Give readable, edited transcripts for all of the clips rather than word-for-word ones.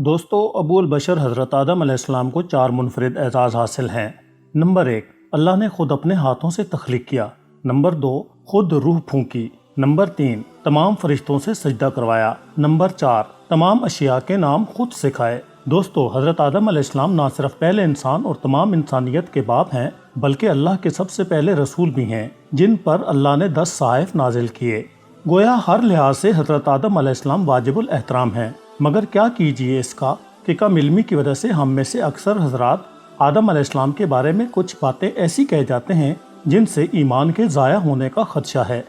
दोस्तों, अबू अल बशर हज़रत आदम अलैहिस्सलाम को 4 मुनफरिद एजाज़ हासिल हैं। नंबर 1, अल्लाह ने खुद अपने हाथों से तख्लीक किया। नंबर 2, खुद रूह फूंकी। नंबर 3, तमाम फरिश्तों से सजदा करवाया। नंबर 4, तमाम अशिया के नाम खुद सिखाए। दोस्तों, हज़रत आदम अलैहिस्सलाम न सिर्फ पहले इंसान और तमाम इंसानियत के बाप हैं, बल्कि अल्लाह के सबसे पहले रसूल भी हैं, जिन पर अल्लाह ने 10 सहाइफ नाजिल किए। गोया हर लिहाज से हज़रत आदम अलैहिस्सलाम वाजिबुल एहतराम हैं, मगर क्या कीजिए इसका कि कम इल्मी की वजह से हम में से अक्सर हजरात आदम अलैहिस्सलाम के बारे में कुछ बातें ऐसी कह जाते हैं जिनसे ईमान के ज़ाया होने का खदशा है।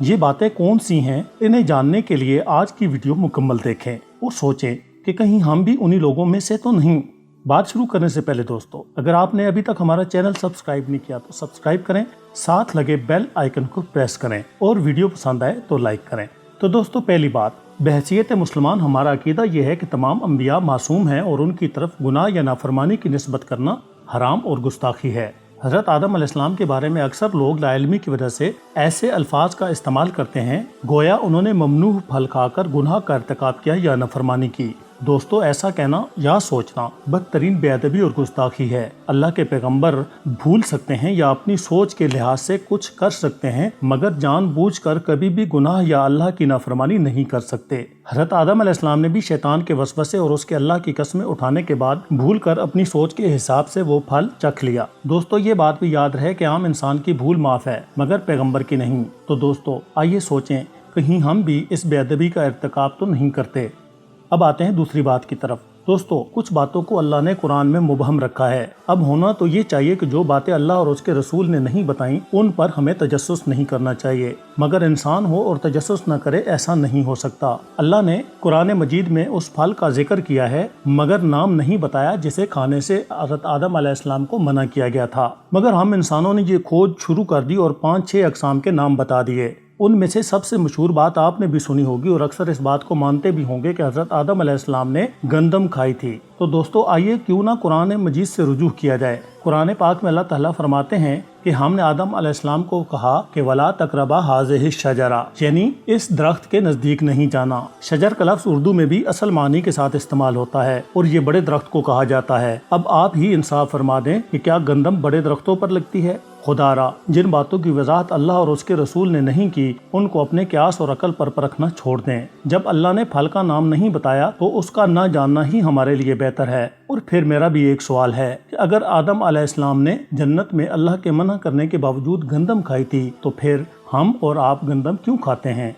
ये बातें कौन सी हैं, इन्हें जानने के लिए आज की वीडियो मुकम्मल देखें और सोचें कि कहीं हम भी उन्हीं लोगों में से तो नहीं। बात शुरू करने से पहले दोस्तों, अगर आपने अभी तक हमारा चैनल सब्सक्राइब नहीं किया तो सब्सक्राइब करें, साथ लगे बेल आइकन को प्रेस करें और वीडियो पसंद आए तो लाइक करें। तो दोस्तों, पहली बात, बहसीयत मुसलमान हमारा अकीदा यह है कि तमाम अंबिया मासूम हैं और उनकी तरफ गुनाह या नाफरमानी की निस्बत करना हराम और गुस्ताखी है। हज़रत आदम अलैहिस्सलाम के बारे में अक्सर लोग लाइल्मी की वजह से ऐसे अल्फाज का इस्तेमाल करते हैं गोया उन्होंने ममनूह फल खाकर गुनाह का इर्तिकाब किया या नाफरमानी की। दोस्तों, ऐसा कहना या सोचना बदतरीन बेअदबी और गुस्ताखी है। अल्लाह के पैगंबर भूल सकते हैं या अपनी सोच के लिहाज से कुछ कर सकते हैं, मगर जानबूझकर कभी भी गुनाह या अल्लाह की नाफरमानी नहीं कर सकते। हज़रत आदम अलैहिस्सलाम ने भी शैतान के वसवसे और उसके अल्लाह की कस्में उठाने के बाद भूल कर अपनी सोच के हिसाब से वो फल चख लिया। दोस्तों, ये बात भी याद रहे कि आम इंसान की भूल माफ है मगर पैगंबर की नहीं। तो दोस्तों, आइए सोचें कहीं हम भी इस बेअदबी का इर्तिकाब तो नहीं करते। अब आते हैं दूसरी बात की तरफ। दोस्तों, कुछ बातों को अल्लाह ने कुरान में मुबहम रखा है। अब होना तो ये चाहिए कि जो बातें अल्लाह और उसके रसूल ने नहीं बताई उन पर हमें तजस्सुस नहीं करना चाहिए, मगर इंसान हो और तजस्सुस न करे ऐसा नहीं हो सकता। अल्लाह ने कुरान मजीद में उस फल का जिक्र किया है मगर नाम नहीं बताया जिसे खाने से हज़रत आदम अलैहिस्सलाम को मना किया गया था, मगर हम इंसानों ने ये खोज शुरू कर दी और 5-6 अक़साम के नाम बता दिए। उनमें से सबसे मशहूर बात आपने भी सुनी होगी और अक्सर इस बात को मानते भी होंगे कि हज़रत आदम अलैहिस्सलाम ने गंदम खाई थी। तो दोस्तों, आइए क्यों ना कुरान मजीद से रुजू किया जाए। कुरान पाक में अल्लाह ताला फरमाते हैं कि हमने आदम अलैहिस्सलाम को कहा कि वला तकरबा हाज़िहि शजरा, यानी इस दरख्त के नज़दीक नहीं जाना। शजर का लफ्ज़ उर्दू में भी असल मानी के साथ इस्तेमाल होता है और ये बड़े दरख्त को कहा जाता है। अब आप ही इंसाफ फरमा दें कि क्या गंदम बड़े दरख्तों पर लगती है? खुदारा, जिन बातों की वजाहत अल्लाह और उसके रसूल ने नहीं की उनको अपने क्यास और अकल पर परखना छोड़ दें। जब अल्लाह ने फल का नाम नहीं बताया तो उसका न जानना ही हमारे लिए बेहतर है। और फिर मेरा भी एक सवाल है कि अगर आदम अलैहिस्सलाम ने जन्नत में अल्लाह के मना करने के बावजूद गंदम खाई थी तो फिर हम और आप गंदम क्यों खाते हैं?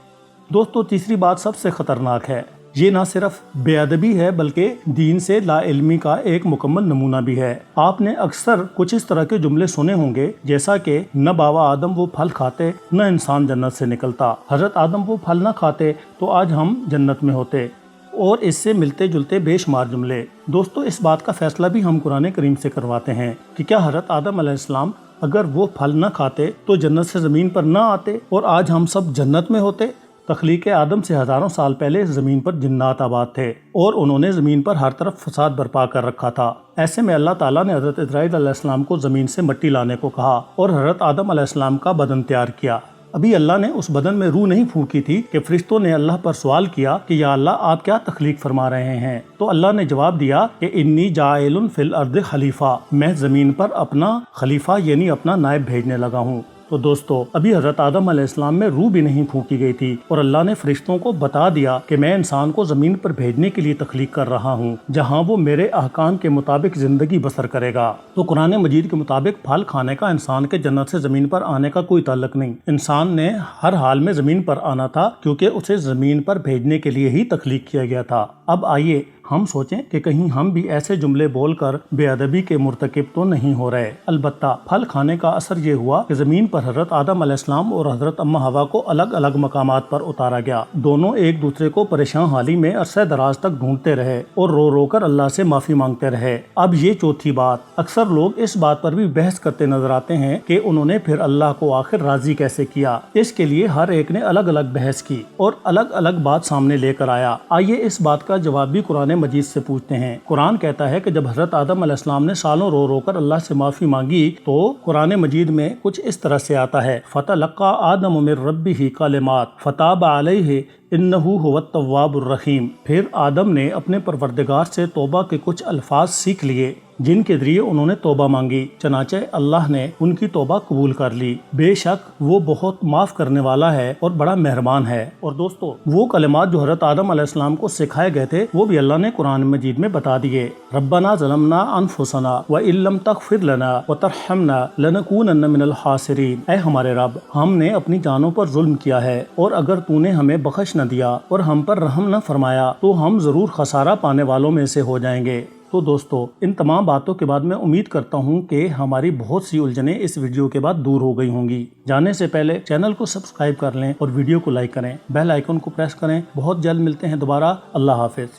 दोस्तों, तीसरी बात सबसे खतरनाक है। ये ना सिर्फ बेअदबी है बल्कि दीन से लाइल्मी का एक मुकम्मल नमूना भी है। आपने अक्सर कुछ इस तरह के जुमले सुने होंगे जैसा कि न बाबा आदम वो फल खाते न इंसान जन्नत से निकलता, हज़रत आदम वो फल न खाते तो आज हम जन्नत में होते, और इससे मिलते जुलते बेशुमार जुमले। दोस्तों, इस बात का फैसला भी हम कुरान करीम से करवाते हैं कि क्या हज़रत आदम अलैहिस्सलाम अगर वो फल न खाते तो जन्नत से ज़मीन पर न आते और आज हम सब जन्नत में होते। तख्लीक आदम से हज़ारों साल पहले ज़मीन पर जिन्नात आबाद थे और उन्होंने ज़मीन पर हर तरफ फसाद बर्पा कर रखा था। ऐसे में अल्लाह ताला ने हज़रत इस्राईल अलैहिस्सलाम को ज़मीन से मिट्टी लाने को कहा और हज़रत आदम अलैहिस्सलाम का बदन तैयार किया। अभी अल्लाह ने उस बदन में रूह नहीं फूंकी थी कि फरिश्तों ने अल्लाह पर सवाल किया कि या अल्लाह, आप क्या तख्लीक फरमा रहे हैं? तो अल्लाह ने जवाब दिया कि इन्नी जाइलुन फिल अर्द खलीफा, मैं ज़मीन पर अपना खलीफा यानी अपना नायब भेजने लगा हूँ। तो दोस्तों, अभी हज़रत आदम अलैहिस्सलाम में रूह भी नहीं फूंकी गई थी और अल्लाह ने फरिश्तों को बता दिया कि मैं इंसान को ज़मीन पर भेजने के लिए तख्लीक कर रहा हूँ जहाँ वो मेरे अहकाम के मुताबिक ज़िंदगी बसर करेगा। तो कुरान मजीद के मुताबिक फल खाने का इंसान के जन्नत से ज़मीन पर आने का कोई ताल्लुक नहीं। इंसान ने हर हाल में ज़मीन पर आना था क्योंकि उसे ज़मीन पर भेजने के लिए ही तख्लीक किया गया था। अब आइए हम सोचें कि कहीं हम भी ऐसे जुमले बोलकर बेअदबी के मुर्तकिब तो नहीं हो रहे। अलबत्ता फल खाने का असर ये हुआ कि ज़मीन पर हज़रत आदम अलैहिस्सलाम और हज़रत अम्मा हवा को अलग अलग मकामात पर उतारा गया। दोनों एक दूसरे को परेशान हाली में अरसे दराज तक ढूंढते रहे और रो रो कर अल्लाह से माफ़ी मांगते रहे। अब ये चौथी बात, अक्सर लोग इस बात पर भी बहस करते नजर आते हैं कि उन्होंने फिर अल्लाह को आखिर राजी कैसे किया। इसके लिए हर एक ने अलग अलग बहस की और अलग अलग बात सामने लेकर आया। आइए इस बात का जवाब भी कुरान مجید سے پوچھتے ہیں۔ قرآن کہتا ہے کہ جب حضرت آدم علیہ السلام نے سالوں رو رو کر اللہ سے معافی مانگی تو قرآن مجید میں کچھ اس طرح سے آتا ہے، فَتَلَقَّى آدَمُ مِن رَبِّهِ كَلِمَاتٍ فَتَابَ عَلَيْهِ إِنَّهُ هُوَ التَّوَّابُ الرَّحِيمُ۔ پھر آدم نے اپنے پروردگار سے توبہ کے کچھ الفاظ سیکھ لیے جن کے ذریعے انہوں نے توبہ مانگی، چنانچہ اللہ نے ان کی توبہ قبول کر لی، بے شک وہ بہت معاف کرنے والا ہے اور بڑا مہربان ہے۔ اور دوستو، وہ کلمات جو حضرت آدم علیہ السلام کو سکھائے گئے تھے وہ بھی اللہ نے قرآن مجید میں بتا دیے۔ ربنا ظلمنا انفسنا وان لم تغفر لنا وترحمنا لنکونن من الخاسرین۔ اے ہمارے رب، ہم نے اپنی جانوں پر ظلم کیا ہے اور اگر تو نے ہمیں بخش نہ دیا اور ہم پر رحم نہ فرمایا تو ہم ضرور خسارہ پانے والوں میں سے ہو جائیں گے۔ تو دوستو، ان تمام باتوں کے بعد میں امید کرتا ہوں کہ ہماری بہت سی الجھنیں اس ویڈیو کے بعد دور ہو گئی ہوں گی۔ جانے سے پہلے چینل کو سبسکرائب کر لیں اور ویڈیو کو لائک کریں، بیل آئیکن کو پریس کریں۔ بہت جلد ملتے ہیں دوبارہ۔ اللہ حافظ۔